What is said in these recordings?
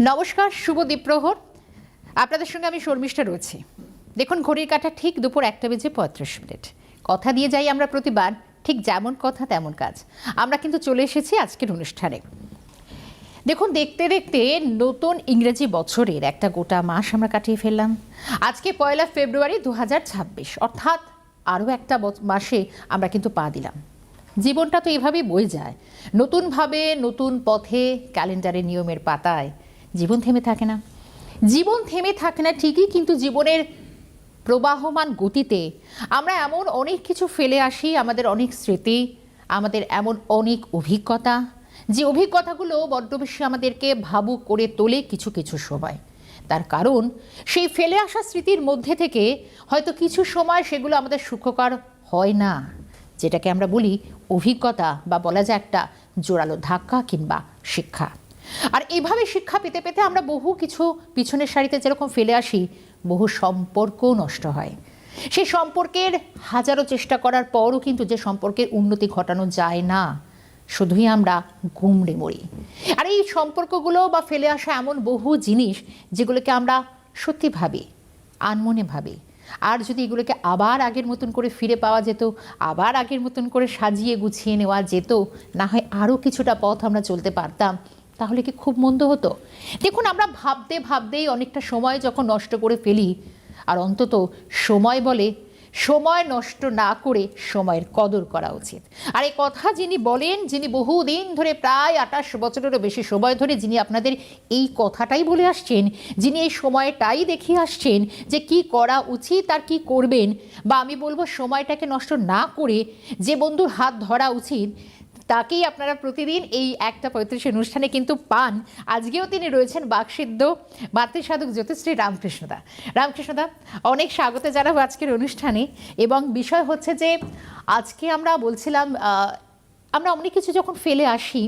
নমস্কার, শুভ দ্বীপ্রহর। আপনাদের সঙ্গে আমি শর্মিষ্ঠা রয়েছি। দেখুন, ঘড়ির কাঁটা ঠিক দুপুর 1:35। কথা দিয়ে যাই আমরা প্রতিবার, ঠিক যেমন কথা তেমন কাজ। আমরা কিন্তু চলে এসেছি আজকের অনুষ্ঠানে। দেখুন, দেখতে দেখতে নতুন ইংরেজি বছরের একটা গোটা মাস আমরা কাটিয়ে ফেললাম। আজকে 1 ফেব্রুয়ারি 2026, অর্থাৎ আরও একটা মাসে আমরা কিন্তু পা দিলাম। জীবনটা তো এভাবেই বয়ে যায়, নতুনভাবে নতুন পথে, ক্যালেন্ডারের নিয়মের পাতায়। জীবন থেমে থাকে না, জীবন থেমে থাকে না ঠিকই, কিন্তু জীবনের প্রবাহমান গতিতে আমরা এমন অনেক কিছু ফেলে আসি, আমাদের অনেক স্মৃতি, আমাদের এমন অনেক অভিজ্ঞতা, যে অভিজ্ঞতাগুলো বড্ড বেশি আমাদেরকে ভাবুক করে তোলে কিছু কিছু সময়। তার কারণ সেই ফেলে আসা স্মৃতির মধ্যে থেকে হয়তো কিছু সময় সেগুলো আমাদের সুখকর হয় না, যেটাকে আমরা বলি অভিজ্ঞতা, বা বলা যায় একটা জোরালো ধাক্কা কিংবা শিক্ষা। আর এইভাবে শিক্ষা পেতে পেতে আমরা বহু কিছু পিছনের সারিতে যেরকম ফেলে আসি, বহু সম্পর্কও নষ্ট হয়। সেই সম্পর্কের হাজারো চেষ্টা করার পরও কিন্তু যে সম্পর্কের উন্নতি ঘটানো যায় না, শুধুই আমরা গুমড়ে মরি। আর এই সম্পর্কগুলো বা ফেলে আসা এমন বহু জিনিস যেগুলোকে আমরা সত্যি ভাবি, আনমনে ভাবি। আর যদি এগুলোকে আবার আগের মতন করে ফিরে পাওয়া যেত, আবার আগের মতন করে সাজিয়ে গুছিয়ে নেওয়া যেত, না হয় আরও কিছুটা পথ আমরা চলতে পারতাম, তাহলে কি খুব মন্দ হতো? দেখুন, আমরা ভাবতে ভাবতেই অনেকটা সময় যখন নষ্ট করে ফেলি, আর অন্তত সময় বলে সময় নষ্ট না করে সময়ের কদর করা উচিত। আর এই কথা যিনি বলেন, যিনি বহুদিন ধরে, প্রায় 28 বছরেরও বেশি সময় ধরে যিনি আপনাদের এই কথাটাই বলে আসছেন, যিনি এই সময়টাই দেখিয়ে আসছেন যে কি করা উচিত আর কি করবেন, বা আমি বলবো সময়টাকে নষ্ট না করে যে বন্ধুর হাত ধরা উচিত, তাকেই আপনারা প্রতিদিন এই 1:35 অনুষ্ঠানে কিন্তু পান। আজকেও তিনি রয়েছেন বাকসিদ্ধ মাতৃসাধক জ্যোতিশ্রী রামকৃষ্ণদা। রামকৃষ্ণদা, অনেক স্বাগত জানাবো আজকের অনুষ্ঠানে। এবং বিষয় হচ্ছে যে আজকে আমরা বলছিলাম, আমরা অনেক কিছু যখন ফেলে আসি,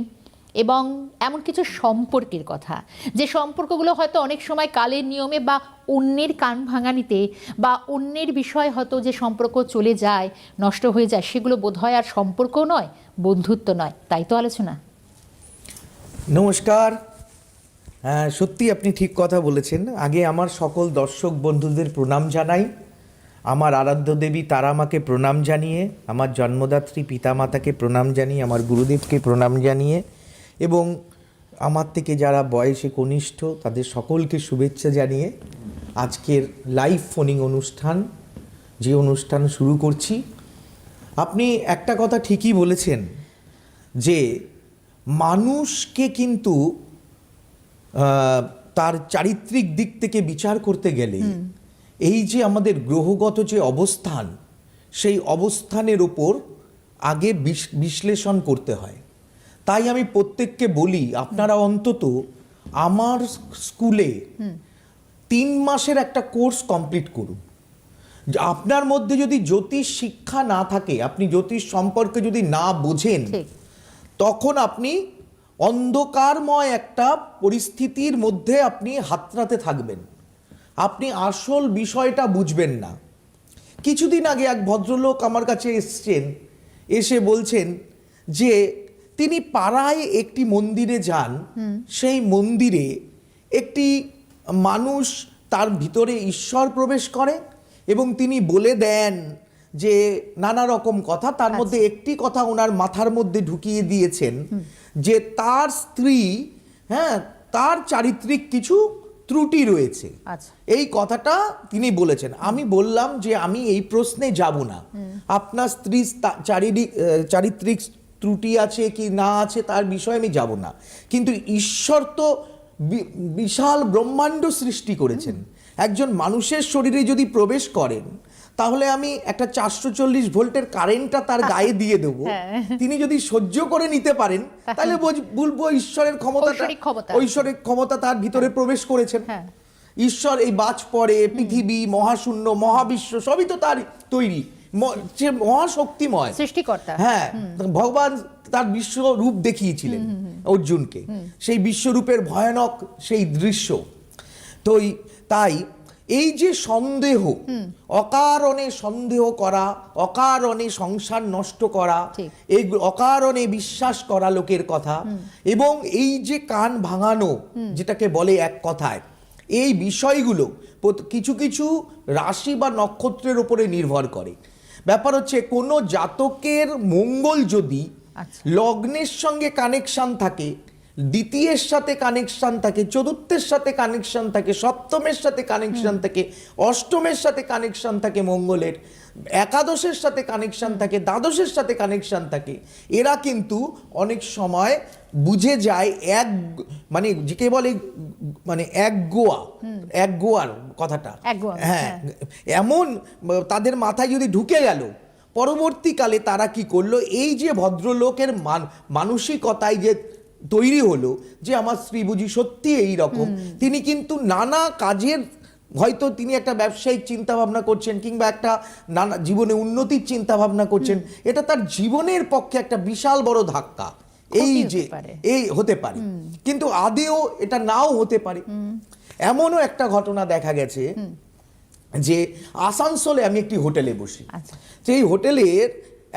এবং এমন কিছু সম্পর্কের কথা, যে সম্পর্কগুলো হয়তো অনেক সময় কালের নিয়মে বা অন্যের কান ভাঙানিতে বা অন্যের বিষয় হয়তো যে সম্পর্ক চলে যায়, নষ্ট হয়ে যায়, সেগুলো বোধহয় আর সম্পর্ক নয়, বন্ধুত্ব নয়। তাই তো আলোচনা। নমস্কার। হ্যাঁ, সত্যি আপনি ঠিক কথা বলেছেন। আগে আমার সকল দর্শক বন্ধুদের প্রণাম জানাই। আমার আরাধ্য দেবী তারা মাকে প্রণাম জানিয়ে, আমার জন্মদাত্রী পিতামাতাকে প্রণাম জানিয়ে, আমার গুরুদেবকে প্রণাম জানিয়ে, এবং আমার থেকে যারা বয়সে কনিষ্ঠ তাদের সকলকে শুভেচ্ছা জানিয়ে আজকের লাইভ ফোনিং অনুষ্ঠান, যে অনুষ্ঠান শুরু করছি। আপনি একটা কথা ঠিকই বলেছেন যে মানুষকে কিন্তু তার চারিত্রিক দিক থেকে বিচার করতে গেলে এই যে আমাদের গ্রহগত যে অবস্থান, সেই অবস্থানের ওপর আগে বিশ্লেষণ করতে হয়। তাই আমি প্রত্যেককে বলি, আপনারা অন্তত আমার স্কুলে 3 মাসের একটা কোর্স কমপ্লিট করুন। আপনার মধ্যে যদি জ্যোতিষ শিক্ষা না থাকে, আপনি জ্যোতিষ সম্পর্কে যদি না বোঝেন, তখন আপনি অন্ধকারময় একটা পরিস্থিতির মধ্যে আপনি হাতড়াতে থাকবেন, আপনি আসল বিষয়টা বুঝবেন না। কিছুদিন আগে এক ভদ্রলোক আমার কাছে এসছেন, এসে বলছেন যে তিনি পাড়ায় একটি মন্দিরে যান, সেই মন্দিরে একটি মানুষ, তার ভিতরে ঈশ্বর প্রবেশ করে এবং তিনি বলে দেন যে নানা রকম কথা। তার মধ্যে একটি কথা ওনার মাথার মধ্যে ঢুকিয়ে দিয়েছেন যে তার স্ত্রী, হ্যাঁ, তার চারিত্রিক কিছু ত্রুটি রয়েছে। এই কথাটা তিনি বলেছেন। আমি বললাম যে আমি এই প্রশ্নে যাব না, আপনার স্ত্রী চারিত্রিক ত্রুটি আছে কি না আছে তার বিষয়ে আমি যাব না, কিন্তু ঈশ্বর তো বিশাল ব্রহ্মাণ্ড সৃষ্টি করেছেন। একজন মানুষের শরীরে যদি প্রবেশ করেন, তাহলে আমি একটা 440 ভোল্টের কারেন্টটা তার গায়ে দিয়ে দেবো। তিনি যদি সহ্য করে নিতে পারেন, তাহলে বলবো ঈশ্বরের ঐশ্বরিক ক্ষমতা তার ভিতরে প্রবেশ করেছেন। ঈশ্বর এই বাজ পড়ে, পৃথিবী, মহাশূন্য, মহাবিশ্ব সবই তো তার তৈরি, যে মহাশক্তিময় সৃষ্টিকর্তা। হ্যাঁ, ভগবান তার বিশ্বরূপ দেখিয়েছিলেন অর্জুনকে, সেই বিশ্বরূপের ভয়ানক সেই দৃশ্য। তো তাই এই যে সন্দেহ, অকারণে সন্দেহ করা, অকারণে সংসার নষ্ট করা, ঠিক। এই অকারণে বিশ্বাস করা লোকের কথা, এবং এই যে কান ভাঙানো, যেটাকে বলে এক কথায়, এই বিষয়গুলো কিছু কিছু রাশি বা নক্ষত্রের উপরে নির্ভর করে। ব্যাপার হচ্ছে কোনো জাতকের মঙ্গল যদি আচ্ছা। লগ্নের সঙ্গে কানেকশন থাকে, দ্বিতীয়ের সাথে কানেকশন থাকে, চতুর্থের সাথে কানেকশন থাকে, সপ্তমের সাথে কানেকশন থাকে, অষ্টমের সাথে কানেকশন থাকে মঙ্গলের, একাদশের সাথে কানেকশন থাকে, দ্বাদশের সাথে কানেকশন থাকে, এরা কিন্তু অনেক সময় বুঝে যায় মানে যেকে বলে মানে এক গোয়ার কথাটা, একগোয়া, হ্যাঁ, এমন তাদের মাথায় যদি ঢুকে গেল, পরবর্তীকালে তারা কি করলো, এই যে ভদ্রলোকের মানসিকতায় যে তৈরি হলো যে আমার স্ত্রী বুঝি সত্যি এই রকম, তিনি কিন্তু নানা কাজের, হয়তো তিনি একটা ব্যবসায়িক চিন্তা ভাবনা করছেন কিংবা একটা নানা জীবনে উন্নতির চিন্তা ভাবনা করছেন, এটা তার জীবনের পক্ষে একটা বিশাল বড় ধাক্কা, এই ক্ষতি যে হতে পারে। এই হতে পারে, কিন্তু আদেও এটা নাও হতে পারে। এমনও একটা ঘটনা দেখা গেছে যে আসানসোলে আমি একটি হোটেলে বসি, আচ্ছা। সেই হোটেলের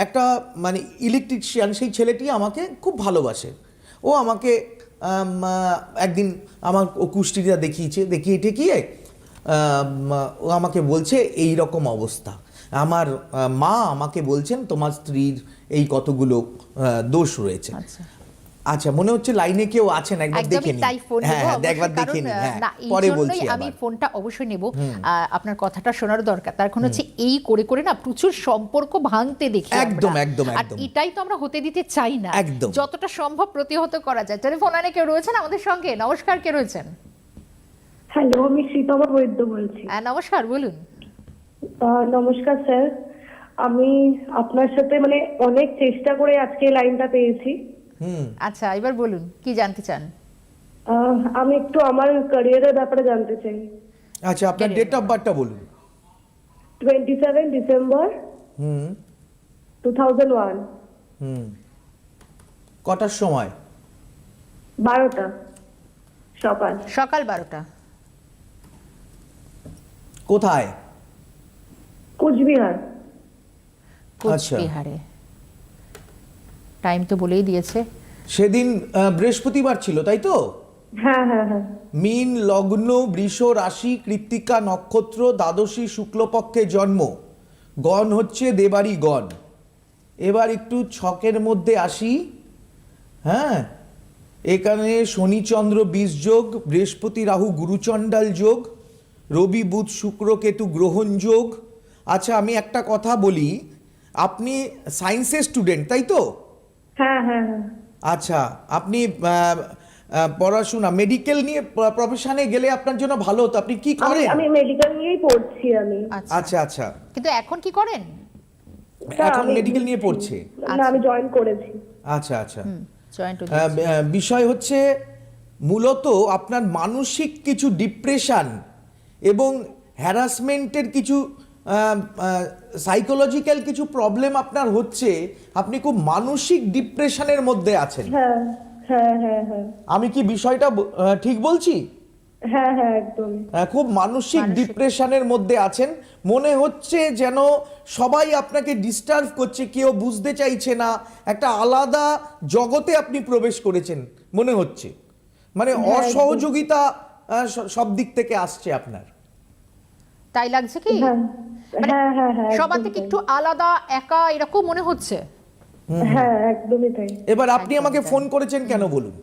একটা মানে ইলেকট্রিশিয়ান, সেই ছেলেটি আমাকে খুব ভালোবাসে। ও আমাকে একদিন আমার ও কুষ্টিটা দেখিয়ে টেকিয়ে ও আমাকে বলছে এই রকম অবস্থা, আমার মা আমাকে বলছেন তোমার স্ত্রীর এই কতগুলো দোষ রয়েছে। আচ্ছা, মনে হচ্ছে লাইনে কেউ আছেন, একবার দেখে নিন। তাই ফোন নেব, হ্যাঁ, একবার দেখে নিন। হ্যাঁ, পরে বলছি আমি আবার। ফোনটা অবশ্যই নেব। আপনার কথাটা শোনার দরকার, তার কারণ হচ্ছে এই করে করে না প্রচুর সম্পর্ক ভাঙতে দেখি একদম, আমরা। একদম, আর একদম। এটাই তো আমরা হতে দিতে চাই না, একদম। যতটা সম্ভব প্রতিহত করা যায়। টেলিফোন লাইনে কেউ রয়েছেন আমাদের সঙ্গে? নমস্কার, কে রয়েছেন? হ্যালো, আমি শ্রীতমা বৈদ্য বলছি। হ্যাঁ, নমস্কার, বলুন। নমস্কার স্যার, আমি আপনার সাথে মানে অনেক চেষ্টা করে আজকে লাইনটা পেয়েছি। আচ্ছা, এবার বলুন কি জানতে চান। আমি একটু আমার ক্যারিয়ারের ব্যাপারে জানতে চাই। আচ্ছা, আপনার ডেট অফ বার্থটা বলুন। 27 ডিসেম্বর 2001। কটার সময়? 12টা সকাল। সকাল 12টা। কোথায়? কোচবিহার। কোচবিহারে। টাইম তো বলেই দিয়েছে। সেদিন বৃহস্পতিবার ছিল, তাই তো? হ্যাঁ হ্যাঁ হ্যাঁ। মীন লগ্ন, বৃষ রাশি, কৃত্তিকা নক্ষত্র, দ্বাদশী শুক্লপক্ষে জন্ম, গণ হচ্ছে দেবারি গণ। এবার একটু ছকের মধ্যে আসি। হ্যাঁ, এখানে শনিচন্দ্র 20 যোগ, বৃহস্পতি রাহু গুরুচণ্ডাল যোগ, রবি বুধ শুক্র কেতু গ্রহণ যোগ। আচ্ছা, আমি একটা কথা বলি, আপনি সায়েন্সের স্টুডেন্ট, তাই তো? হ্যাঁ হ্যাঁ হ্যাঁ। আচ্ছা, আপনি পড়াশোনা মেডিকেল নিয়ে প্রফেশনে গেলে আপনার জন্য ভালো হতো। আপনি কি করেন? আমি মেডিকেল নিয়েই পড়ছি আমি। আচ্ছা আচ্ছা, কিন্তু এখন কি করেন? এখন মেডিকেল নিয়ে পড়ছে? না, আমি জয়েন করেছি। আচ্ছা আচ্ছা। জয়েন্ট। বিষয় হচ্ছে মূলত আপনার মানসিক কিছু ডিপ্রেশন এবং হ্যারাসমেন্টের কিছু সাইকোলজিক্যাল কিছু প্রবলেম আপনার হচ্ছে। আপনি খুব মানসিক ডিপ্রেশনের মধ্যে আছেন। হ্যাঁ হ্যাঁ হ্যাঁ হ্যাঁ। আমি কি বিষয়টা ঠিক বলছি? হ্যাঁ হ্যাঁ একদম। খুব মানসিক ডিপ্রেশনের মধ্যে আছেন। মনে হচ্ছে যেন সবাই আপনাকে ডিস্টার্ব করছে, কেউ বুঝতে চাইছে না, একটা আলাদা জগতে আপনি প্রবেশ করেছেন মনে হচ্ছে। মানে অসহযোগিতা সব দিক থেকে আসছে আপনার। তাই লাগছে কি? মানে হ্যাঁ হ্যাঁ হ্যাঁ। সবার থেকে একটু আলাদা, একা এরকম মনে হচ্ছে? হ্যাঁ একদমই তাই। এবার আপনি আমাকে ফোন করেছেন কেন বলুন?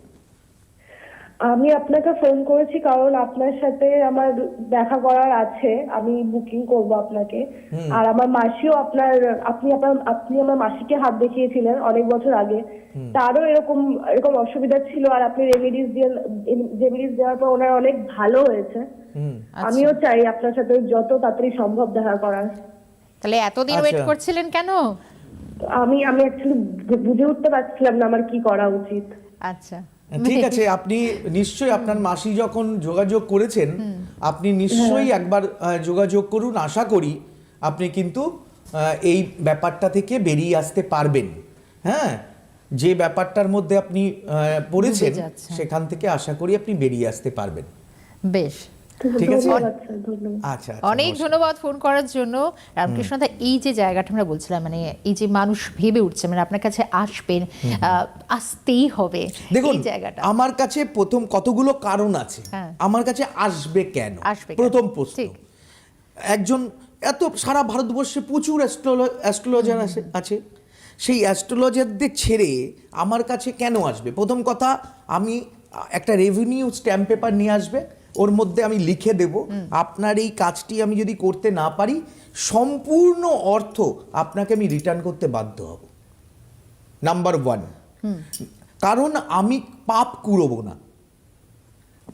আমি আপনাকে ফোন করেছি কারণ আপনার সাথে আমার দেখা করার আছে, আমি বুকিং করব আপনাকে। আর আমার মাসিও আপনি আমার মাসিকে হাত দেখিয়েছিলেন অনেক বছর আগে, তারও এরকম অসুবিধা ছিল, আর আপনি রেমেডিস দেওয়ার পর ওনার অনেক ভালো হয়েছে। আমিও চাই আপনার সাথে যত তাড়াতাড়ি সম্ভব দেখা করার। তাহলে এতদিন ওয়েট করছিলেন কেন? আমি অ্যাকচুয়ালি বুঝে উঠতে পারছিলাম না আমার কি করা উচিত। আচ্ছা, ঠিক আছে, আপনি নিশ্চয়ই আপনার মাসি যখন যোগাযোগ করেছেন, আপনি নিশ্চয়ই একবার যোগাযোগ করুন। আশা করি আপনি কিন্তু এই ব্যাপারটা থেকে বেরিয়ে আসতে পারবেন। হ্যাঁ, যে ব্যাপারটার মধ্যে আপনি পড়েছেন সেখান থেকে আশা করি আপনি বেরিয়ে আসতে পারবেন। বেশ। ঠিক আছে? ধন্যবাদ স্যার, ধন্যবাদ। আচ্ছা অনেক ধন্যবাদ ফোন করার জন্য। রামকৃষ্ণ দা, এই যে জায়গাটা আমরা বলছিলাম, মানে এই যে মানুষ ভেবে উঠছে, মানে আপনার কাছে আসবেন, আসতেই হবে, দেখুন এই জায়গাটা আমার কাছে প্রথম কতগুলো কারণ আছে। হ্যাঁ। আমার কাছে আসবে কেন, আসবে কেন? প্রথম প্রশ্ন। ঠিক। একজন এত সারা ভারতবর্ষে প্রচুর অ্যাস্ট্রোলজার আছে, সেই অ্যাস্ট্রোলজারদের ছেড়ে আমার কাছে কেন আসবে? প্রথম কথা, আমি একটা রেভিনিউ স্ট্যাম্প পেপার নিয়ে আসবে, ওর মধ্যে আমি লিখে দেব আপনার এই কাজটি আমি যদি করতে না পারি সম্পূর্ণ অর্থ আপনাকে আমি রিটার্ন করতে বাধ্য হব। নাম্বার 1, কারণ আমি পাপ কুড়োবো না,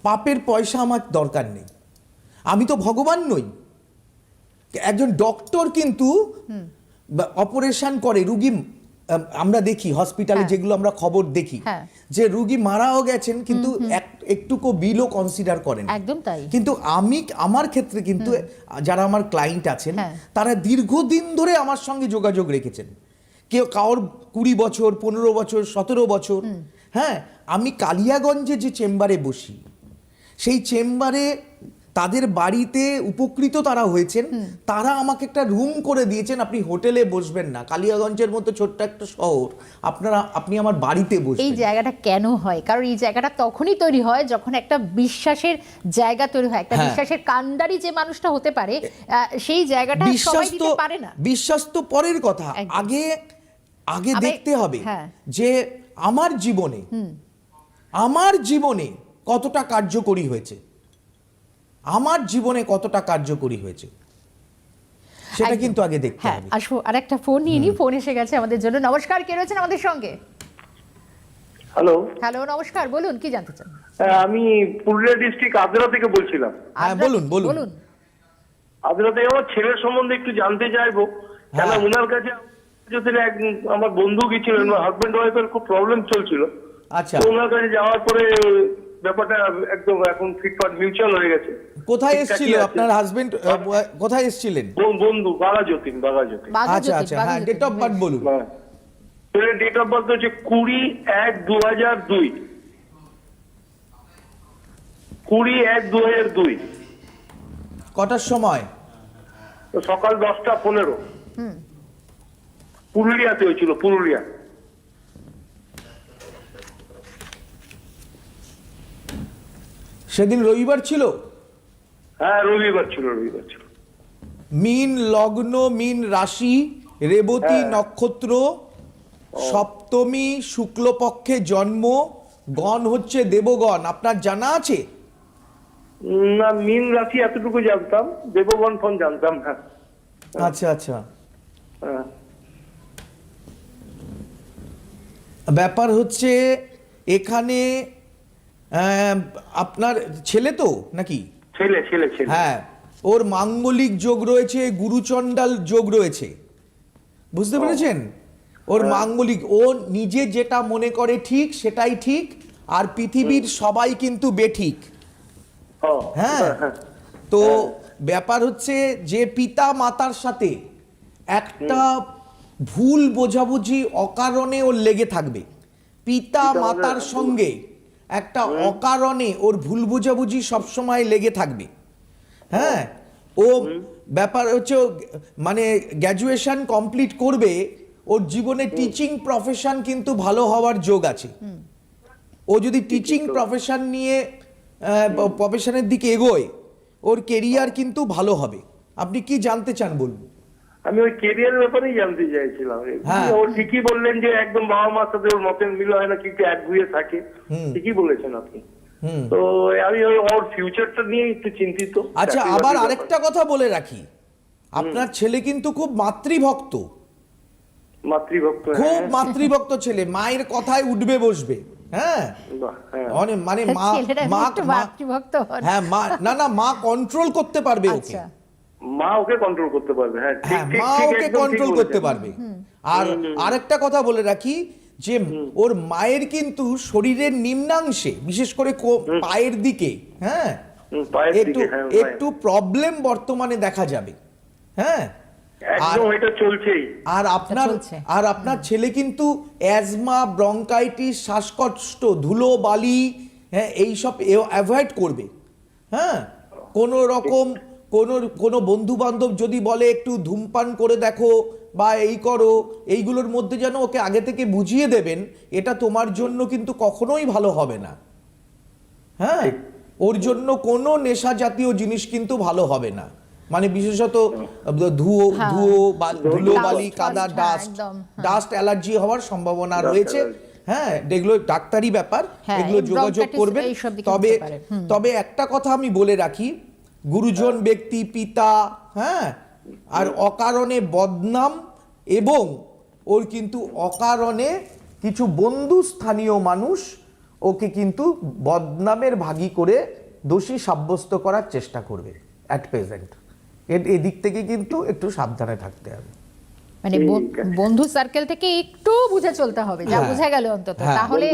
পাপের পয়সা আমার দরকার নেই, আমি তো ভগবান নই। একজন ডক্টর কিন্তু অপারেশন করে রুগী, আমরা দেখি হসপিটালে যেগুলো আমরা খবর দেখি যে রুগী মারাও গেছেন কিন্তু একটুকু বিলও কনসিডার করেন, একদম তাই। কিন্তু আমার ক্ষেত্রে কিন্তু যারা আমার ক্লায়েন্ট আছেন তারা দীর্ঘদিন ধরে আমার সঙ্গে যোগাযোগ রেখেছেন, কেউ কারোর 20 বছর, 15 বছর, 17 বছর। হ্যাঁ, আমি কালিয়াগঞ্জে যে চেম্বারে বসি, সেই চেম্বারে তাদের বাড়িতে উপকৃত তারা হয়েছেন, তারা আমাকে একটা রুম করে দিয়েছেন, আপনি হোটেলে বসবেন না, কালিয়াগঞ্জের মতো ছোট্ট একটা শহর, আপনি আমার বাড়িতে বসবেন। এই জায়গাটা কেন হয়? কারণ এই জায়গাটা তখনই তৈরি হয় যখন একটা বিশ্বাসের জায়গা তৈরি হয়, একটা বিশ্বাসের কাণ্ডারি যে মানুষটা হতে পারে, সেই জায়গাটা সবাই দিতে পারে না। বিশ্বাস তো পরের কথা, আগে দেখতে হবে যে আমার জীবনে কতটা কার্যকরী হয়েছে, আমার জীবনে কতটা কার্যকরী হয়েছে সেটা কিন্তু আগে দেখতে হবে। আসবো আরেকটা ফোন নিয়ে নি, ফোন এসে গেছে আমাদের জন্য। নমস্কার, কে রয়েছেন আমাদের সঙ্গে? হ্যালো, নমস্কার, বলুন কি জানতে চান? আমি পুরুলিয়া ডিস্ট্রিক্ট আদ্রা থেকে বলছিলাম। হ্যাঁ, বলুন। আদ্রা থেকে আমার ছেলের সম্বন্ধে একটু জানতে চাইবো, কেন ওনার কাছে আমার বন্ধু গেছিলেন, হাজবেন্ড ওয়াইফের খুব প্রবলেম চলছিল। আচ্ছা, ওনার কাছে যাওয়ার পরে ব্যাপারটা একদম এখন ফিটফাট মিউচুয়াল হয়ে গেছে। কোথায় এসেছিল আপনার হাজবেন্ড? কোথায় এসেছিলেন? বন্ধু বাঘাযতীন। আচ্ছা, হ্যাঁ, ডেট অফ বার্থ বলুন। ডেট অফ বার্থ হচ্ছে 20/1/2002। 20/1/2002। কটার সময়? সকাল 10টা 15। পুরুলিয়াতে হয়েছিল, পুরুলিয়া। সেদিন রবিবার ছিল? হ্যাঁ, রবিবার ছিল। মীন লগ্ন, মীন রাশি, রেবতী নক্ষত্র, সপ্তমী শুক্লপক্ষে জন্ম, গণ হচ্ছে দেবগণ। আপনার জানা আছে? না, মীন রাশি এতটুকু জানতাম, দেবগণ ফোন জানতাম না। আচ্ছা। ব্যাপার হচ্ছে এখানে আপনার ছেলে তো নাকি? ছেলে। হ্যাঁ, ওর মাঙ্গলিক যোগ রয়েছে, গুরুচণ্ডাল যোগ রয়েছে, বুঝতে পেরেছেন? ওর মাঙ্গলিক, ও নিজে যেটা মনে করে ঠিক সেটাই ঠিক, আর পৃথিবীর সবাই কিন্তু বেঠিক। হ্যাঁ, তো ব্যাপার হচ্ছে যে পিতা মাতার সাথে একটা ভুল বোঝাবুঝি অকারণে ওর লেগে থাকবে, পিতা মাতার সঙ্গে একটা অকারণে ওর ভুল বোঝাবুঝি সবসময় লেগে থাকবে। হ্যাঁ, ও ব্যাপার হচ্ছে মানে গ্র্যাজুয়েশন কমপ্লিট করবে, ওর জীবনে টিচিং প্রফেশন কিন্তু ভালো হওয়ার যোগ আছে। ও যদি টিচিং প্রফেশন নিয়ে প্রফেশনের দিকে এগোয়, ওর কেরিয়ার কিন্তু ভালো হবে। আপনি কি জানতে চান বলুন? আমি ওই কেরিয়ার ব্যাপারেই জানতে চাইছিলাম। ও ঠিকই বললেন যে একদম বাবা মার সাথে ওর মতের মিল হয় না, কিন্তু একগুয়ে থাকে। ঠিকই বলেছেন আপনি। তো আমি ওর ফিউচারটা নিয়ে একটু চিন্তিত। আচ্ছা, আবার আরেকটা কথা বলে রাখি, আপনার ছেলে কিন্তু খুব মাতৃভক্ত, খুব মাতৃভক্ত ছেলে, মায়ের কথায় উঠবে বসবে। হ্যাঁ, মানে মা কন্ট্রোল করতে পারবে ওকে, মা ওকে কন্ট্রোল করতে পারবে। হ্যাঁ, মা ওকে কন্ট্রোল করতে পারবে। আর আরেকটা কথা বলে রাখি যে ওর মায়ের কিন্তু শরীরের নিম্নাংশে, বিশেষ করে পায়ের দিকে, হ্যাঁ, একটু প্রবলেম বর্তমানে দেখা যাবে। হ্যাঁ, আর আপনার ছেলে কিন্তু অ্যাজমা, ব্রঙ্কাইটিস, শ্বাসকষ্ট, ধুলো বালি, হ্যাঁ, এইসব অ্যাভয়েড করবে। হ্যাঁ, কোনো রকম কোনো বন্ধু বান্ধব যদি বলে একটু ধূমপান করে দেখো বা এই করো, এইগুলোর মধ্যে যেন ওকে আগে থেকে বুঝিয়ে দেবেন এটা তোমার জন্য কিন্তু কখনোই ভালো হবে না। হ্যাঁ, ওর জন্য কোনো নেশা জাতীয় জিনিস কিন্তু ভালো হবে না, মানে বিশেষত ধুলো বালি কাদা ডাস্ট অ্যালার্জি হওয়ার সম্ভাবনা রয়েছে। হ্যাঁ, এগুলো ডাক্তারি ব্যাপার, এগুলো যোগাযোগ করবেন। তবে একটা কথা আমি বলে রাখি, গুরুজন ব্যক্তি, পিতা, হ্যাঁ, আর অকারণে বদনাম এবং ওর কিন্তু অকারণে কিছু বন্ধু স্থানীয় মানুষ ওকে কিন্তু বদনামের ভাগী করে দোষী সাব্যস্ত করার চেষ্টা করবে অ্যাট প্রেজেন্ট। এদিক থেকে কিন্তু একটু সাবধানে থাকতে হবে, মানে বন্ধু সার্কেল থেকে একটু বুঝে চলতে হবে, যা বোঝা গেল অন্তত, তাহলে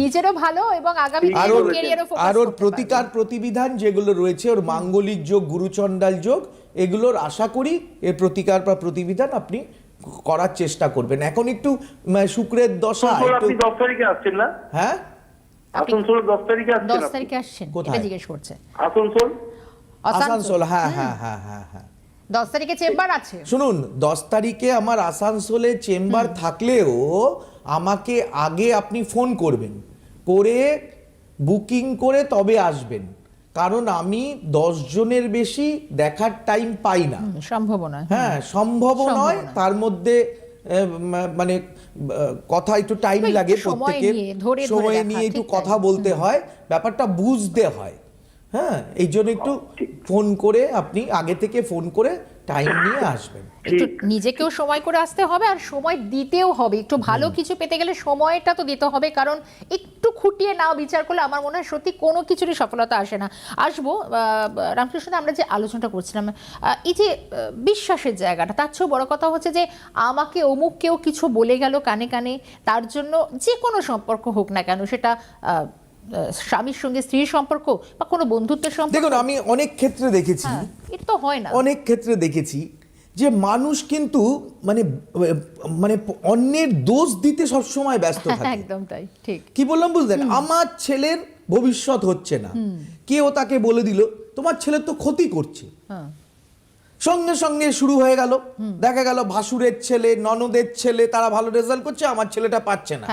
নিজেরও ভালো এবং আগামী ক্যারিয়ারও ফোকাস আর ওর প্রতিকার প্রতিবিধান যেগুলো রয়েছে, ওর মাঙ্গলিক যোগ, গুরুচণ্ডাল যোগ, এগুলোর আশা করি এর প্রতিকার বা প্রতিবিধান আপনি করার চেষ্টা করবেন। এখন একটু শুক্রের দশা, আপনি 10 তারিখে আসছেন না? হ্যাঁ, আসানসোল 10 তারিখে আসছেন? 10 তারিখে আসছেন, এটা জিজ্ঞেস করছে। আসানসোল, হ্যাঁ হ্যাঁ হ্যাঁ হ্যাঁ হ্যাঁ 10 তারিখে চেম্বার আছে। শুনুন, 10 তারিখে আমার আসানসোলে চেম্বার থাকলেও আমাকে আগে আপনি ফোন করবেন, করে বুকিং করে তবে আসবেন, কারণ আমি 10 জনের বেশি দেখার টাইম পাই না। সম্ভব নয়। হ্যাঁ, সম্ভব নয়, তার মধ্যে মানে কথা একটু টাইম লাগে, প্রত্যেকের সময় নিয়ে একটু কথা বলতে হয়, ব্যাপারটা বুঝতে হয়। হ্যাঁ, এই জন্য একটু ফোন করে, আপনি আগে থেকে ফোন করে টাইম নিয়ে আসবেন। একটু নিজেকেও সময় করে আসতে হবে, আর সময় দিতেও হবে। একটু ভালো কিছু পেতে গেলে সময়টা তো দিতে হবে, কারণ একটু খুঁটিয়ে নাও বিচার করলে আমার মনে হয় সত্যি কোনো কিছুরই সফলতা আসে না। আসবো রামকৃষ্ণ, আমরা যে আলোচনাটা করছিলাম, এই যে বিশ্বাসের জায়গাটা, তার চেয়েও বড় কথা হচ্ছে যে আমাকে অমুক কেউ কিছু বলে গেল কানে কানে, তার জন্য যে কোনো সম্পর্ক হোক না কেন, সেটা স্বামীর সঙ্গে স্ত্রীর সম্পর্ক বা কোনো বন্ধুত্বের সম্পর্ক। দেখুন, আমি অনেক ক্ষেত্রে দেখেছি, এটা তো হয় না, অনেক ক্ষেত্রে দেখেছি যে মানুষ কিন্তু মানে মানে অন্যের দোষ দিতে সবসময় ব্যস্ত থাকে। একদম তাই, ঠিক। কি বললাম বুঝলেন? আমার ছেলের ভবিষ্যৎ হচ্ছে না, কেউ তাকে বলে দিল তোমার ছেলে তো ক্ষতি করছে, সঙ্গে সঙ্গে শুরু হয়ে গেল, দেখা গেল ভাসুরের ছেলে, ননদের ছেলে, তারা ভালো রেজাল্ট করছে, আমার ছেলেটা পাচ্ছে না,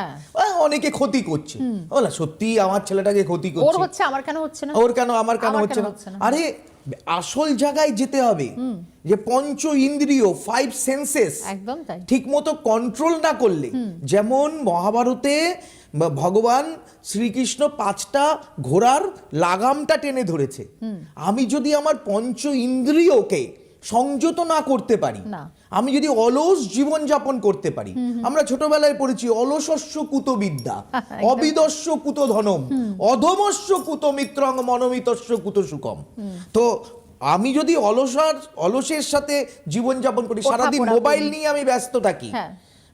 অনেকে ক্ষতি করছে। বলা সত্যি আমার ছেলেটাকে ক্ষতি করছে, ওর হচ্ছে আমার কেন হচ্ছে না, ওর কেন আমার কেন হচ্ছে না। আরে আসল জায়গায় যেতে হবে, যে পঞ্চ ইন্দ্রিয়, 5 সেন্সেস একদম তাই ঠিক মতো কন্ট্রোল না করলে, যেমন মহাভারতে ভগবান শ্রীকৃষ্ণ 5টা ঘোড়ার লাগামটা টেনে ধরেছে, আমি যদি আমার পঞ্চ ইন্দ্রিয়কে সংযত না করতে পারি, আমি যদি অলস জীবন যাপন করতে পারি, আমরা ছোটবেলায় পড়েছি অলসস্য কুত বিদ্যা, অবিদস্য কুত ধনম, অধমস্য কুত মিত্রং, মনোমিতস্য কুত সুখম। তো আমি যদি অলসের সাথে জীবন যাপন করি, সারাদিন মোবাইল নিয়ে আমি ব্যস্ত থাকি,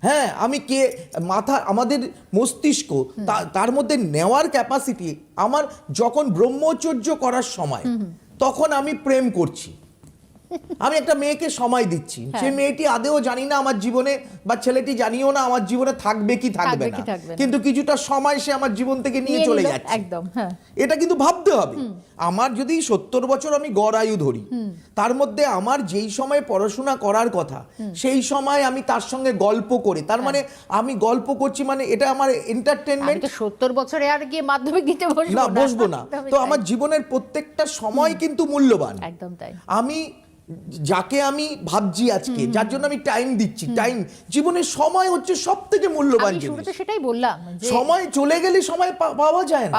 হ্যাঁ, আমি মাথা, আমাদের মস্তিষ্ক, তার মধ্যে নেওয়ার ক্যাপাসিটি, আমার যখন ব্রহ্মচর্য করার সময়, তখন আমি প্রেম করছি, আমি একটা মেয়েকে সময় দিচ্ছি, সেই মেয়েটি আদেও জানি না আমার জীবনে, বা ছেলেটি জানিও না আমার জীবনে থাকবে কি থাকবে না, কিন্তু কিছুটা সময় সে আমার জীবন থেকে নিয়ে চলে যাচ্ছে। একদম, এটা কিন্তু ভাবতে হবে। আমার যদি 70 বছর আমি গড় আয়ু ধরি, তার মধ্যে আমার যেই সময় পড়াশোনা করার কথা, সেই সময় আমি তার সঙ্গে গল্প করি, তার মানে আমি গল্প করছি, মানে এটা আমার এন্টারটেইনমেন্ট। 70 বছরে আর গিয়ে মাধ্যমিক দিতে বসবো না, তো আমার জীবনের প্রত্যেকটা সময় কিন্তু মূল্যবান। একদম তাই। আমি যাকে আমি ভাবছি আজকে, যার জন্য আমি টাইম দিচ্ছি, টাইম, জীবনের সময় হচ্ছে সবথেকে মূল্যবান জিনিস। শুরুতে সেটাই বললাম, সময় চলে গেলে সময় পাওয়া যায় না।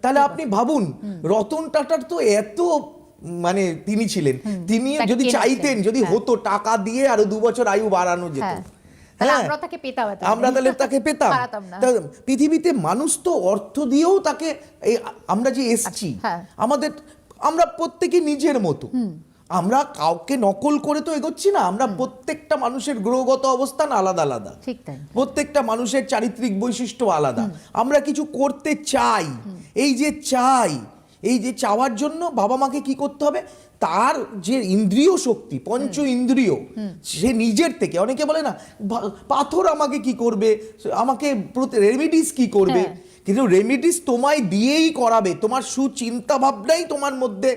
তাহলে আপনি ভাবুন, রতন টাটার তো এত, মানে তিনি ছিলেন, তিনি যদি চাইতেন, যদি হতো, টাকা দিয়ে আরো 2 বছর আয়ু বাড়ানো যেত, আমরা তাহলে তাকে পেতাম। পৃথিবীতে মানুষ তো অর্থ দিয়েও তাকে, আমরা যে এসছি, আমরা প্রত্যেকে নিজের মতো, আমরা কাউকে নকল করে তো এগোচ্ছি না, আমরা প্রত্যেকটা মানুষের গ্রহগত অবস্থান আলাদা আলাদা, প্রত্যেকটা মানুষের চারিত্রিক বৈশিষ্ট্য আলাদা, আমরা কিছু করতে চাই, এই যে চাওয়ার জন্য বাবা মাকে কি করতে হবে, তার যে ইন্দ্রিয় শক্তি, পঞ্চ ইন্দ্রিয়, সে নিজের থেকে, অনেকে বলে না পাথর আমাকে কি করবে, আমাকে রেমিডিস কি করবে, কিন্তু রেমিডিস তোমায় দিয়েই করাবে, তোমার সুচিন্তা ভাবনাই তোমার মধ্যে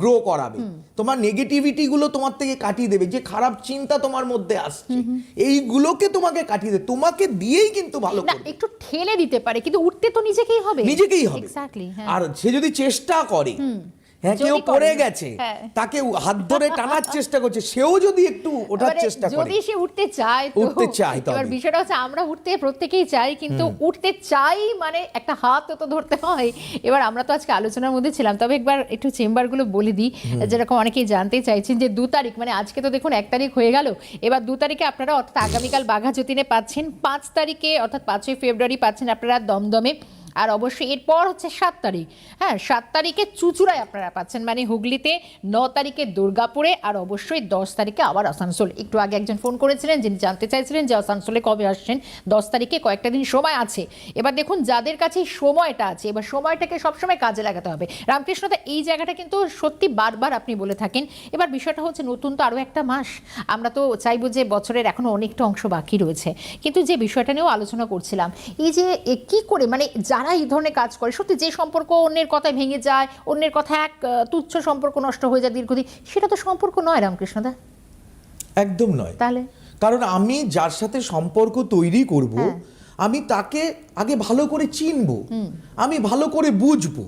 গ্রো করাবে, তোমার নেগেটিভিটি গুলো তোমার থেকে কাটিয়ে দেবে, যে খারাপ চিন্তা তোমার মধ্যে আসছে এইগুলোকে তোমাকে কাটিয়ে দেবে, তোমাকে দিয়েই কিন্তু ভালো না করবে। একটু ঠেলে দিতে পারে, কিন্তু উঠতে তো নিজেকেই হবে। এক্স্যাক্টলি। আর সে যদি চেষ্টা করে, হ্যাঁ, কেউ পড়ে গেছে তাকে হাত ধরে টানার চেষ্টা করছে, সেও যদি একটু ওঠার চেষ্টা করে, যদি সে উঠতে চায় তো এবার বিষয়টা হচ্ছে আমরা উঠতে প্রত্যেকেই চাই, কিন্তু উঠতে চাই মানে একটা হাত তো ধরতে হয়। এবার আমরা তো আজকে আলোচনার মধ্যে ছিলাম, তবে একবার একটু চেম্বারগুলো বলে দিই, যেরকম অনেকেই জানতে চাইছেন যে 2 তারিখ মানে আজকে তো দেখুন 1 তারিখ হয়ে গেল, এবার 2 তারিখে আপনারা অর্থাৎ আগামীকাল বাঘা যতীনে পাচ্ছেন, 5 তারিখে অর্থাৎ 5ই ফেব্রুয়ারি পাচ্ছেন আপনারা দমদমে, আর অবশ্যই এরপর হচ্ছে 7 তারিখ, হ্যাঁ 7 তারিখে চুঁচুড়ায় আপনারা পাচ্ছেন মানে হুগলিতে, 9 তারিখে দুর্গাপুরে, আর অবশ্যই 10 তারিখে আবার আসানসোল। একটু আগে একজন ফোন করেছিলেন যিনি জানতে চাইছিলেন যে আসানসোলে কবে আসছেন, 10 তারিখে, কয়েকটা দিন সময় আছে। এবার দেখুন যাদের কাছে সময়টা আছে, এবার সময়টাকে সবসময় কাজে লাগাতে হবে। রামকৃষ্ণদা এই জায়গাটা কিন্তু সত্যি বারবার আপনি বলে থাকেন। এবার বিষয়টা হচ্ছে নতুন তো আরও একটা মাস, আমরা তো চাইবো যে বছরের এখনো অনেকটা অংশ বাকি রয়েছে, কিন্তু যে বিষয়টা নিয়েও আলোচনা করছিলাম, এই যে কি করে মানে যারা এই ধরনের কাজ করে, সত্যি যে সম্পর্ক অন্যের কথায় ভেঙে যায়, অন্যের কথা এক তুচ্ছ সম্পর্ক নষ্ট হয়ে যায় দীর্ঘদিন, সেটা তো সম্পর্ক নয় রামকৃষ্ণদা। একদম নয়। তাহলে কারণ আমি যার সাথে সম্পর্ক তৈরি করব, আমি তাকে আগে ভালো করে চিনবো, আমি ভালো করে বুঝবো,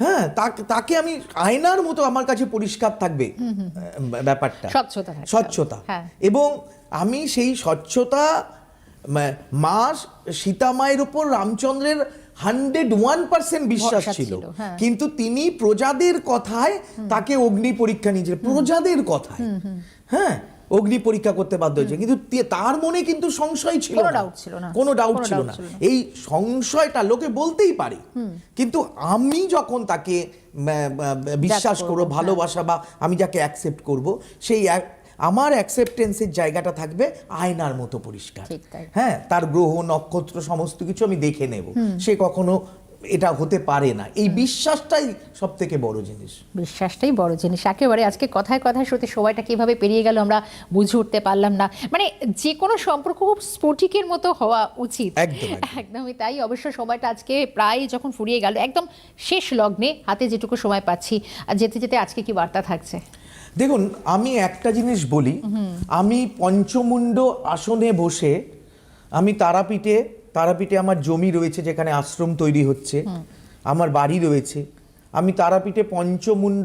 হ্যাঁ, তাকে আমি আয়নার মতো আমার কাছে পরিষ্কার থাকবে ব্যাপারটা, স্বচ্ছতা, এবং আমি সেই স্বচ্ছতা, মা সীতা মায়ের উপর রামচন্দ্রের 101% বিশ্বাস ছিল, কিন্তু তিনি প্রজাদের কথায় তাকে অগ্নি পরীক্ষা নিয়েছিলেন, প্রজাদের কথায়, হ্যাঁ, অগ্নি পরীক্ষা করতে বাধ্য হয়েছে, কিন্তু তার মনে কিন্তু সংশয় ছিল না, কোনো ডাউট ছিল না। এই সংশয়টা লোকে বলতেই পারে, কিন্তু আমি যখন তাকে বিশ্বাস করবো, ভালোবাসা বা আমি যাকে অ্যাকসেপ্ট করব, সেই আমার অ্যাকসেপ্টেন্সের জায়গাটা থাকবে আয়নার মতো পরিষ্কার, হ্যাঁ, তার গ্রহ নক্ষত্র সমস্ত কিছু আমি দেখে নেব, সে কখনো এটা হতে পারে না। এই বিশ্বাসটাই সব থেকে বড় জিনিস, বিশ্বাসটাই বড় জিনিস একেবারে। আজকে কথায় কথায় সত্যি সময়টা কিভাবে পেরিয়ে গেল আমরা বুঝে উঠতে পারলাম না, মানে যে কোনো সম্পর্ক খুব স্ফটিকের মতো হওয়া উচিত, একদমই তাই। অবশ্য সময়টা আজকে প্রায় যখন ফুরিয়ে গেল, একদম শেষ লগ্নে হাতে যেটুকু সময় পাচ্ছি, আর যেতে যেতে আজকে কি বার্তা থাকছে? দেখুন, আমি একটা জিনিস বলি, আমি পঞ্চমুণ্ড আসনে বসে, আমি তারাপীঠে আমার জমি রয়েছে যেখানে আশ্রম তৈরি হচ্ছে, আমার বাড়ি রয়েছে, আমি তারাপীঠে পঞ্চমুণ্ড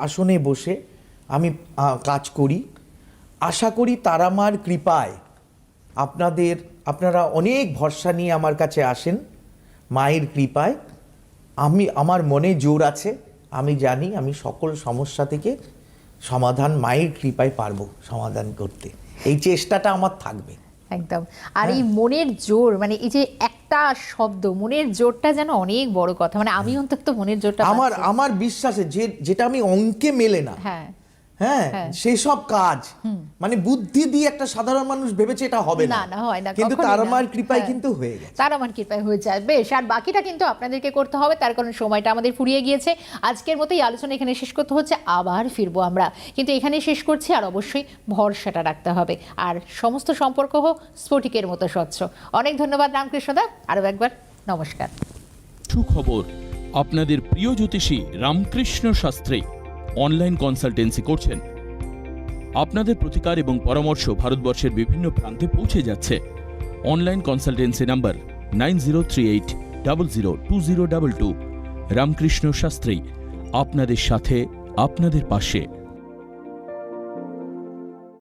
আসনে বসে আমি কাজ করি। আশা করি তারামার কৃপায় আপনারা অনেক ভরসা নিয়ে আমার কাছে আসেন, মায়ের কৃপায় আমার মনে জোর আছে, আমি জানি আমি সকল সমস্যা থেকে সমাধান মায়ের কৃপায় পারবো সমাধান করতে, এই চেষ্টাটা আমার থাকবে একদম। আর এই মনের জোর, মানে এই যে একটা শব্দ মনের জোরটা যেন অনেক বড় কথা, মানে আমি অন্তত মনের জোরটা আমার বিশ্বাসে যেটা আমি অঙ্কে মেলে না, হ্যাঁ, সেসব কাজ মানে বুদ্ধি দিয়ে একটা সাধারণ মানুষ ভেবেছে এটা হবে না, কিন্তু তারামার কৃপায় কিন্তু হয়ে গেছে, তারামার কৃপায় হয়ে যায়। বেশ, আর বাকিটা কিন্তু আপনাদেরকে করতে হবে, তার কারণ সময়টা আমাদের ফুরিয়ে গিয়েছে। আজকের মতো এই আলোচনা এখানে শেষ করতে হচ্ছে, আবার ফিরবো আমরা, কিন্তু এখানে শেষ করছি। আর অবশ্যই ভরসাটা রাখতে হবে, আর সমস্ত সম্পর্ক হোক স্ফটিকের মতো স্বচ্ছ। অনেক ধন্যবাদ রামকৃষ্ণদা, আরও একবার নমস্কার। সুখবর, আপনাদের প্রিয় জ্যোতিষী রামকৃষ্ণ শাস্ত্রী অনলাইন কনসালটেন্সি করছেন। আপনাদের প্রতিকার এবং পরামর্শ ভারতবর্ষের বিভিন্ন প্রান্তে পৌঁছে যাচ্ছে। Online consultancy number 9038002022। Ramakrishna Shastri, আপনাদের সাথে, আপনাদের পাশে।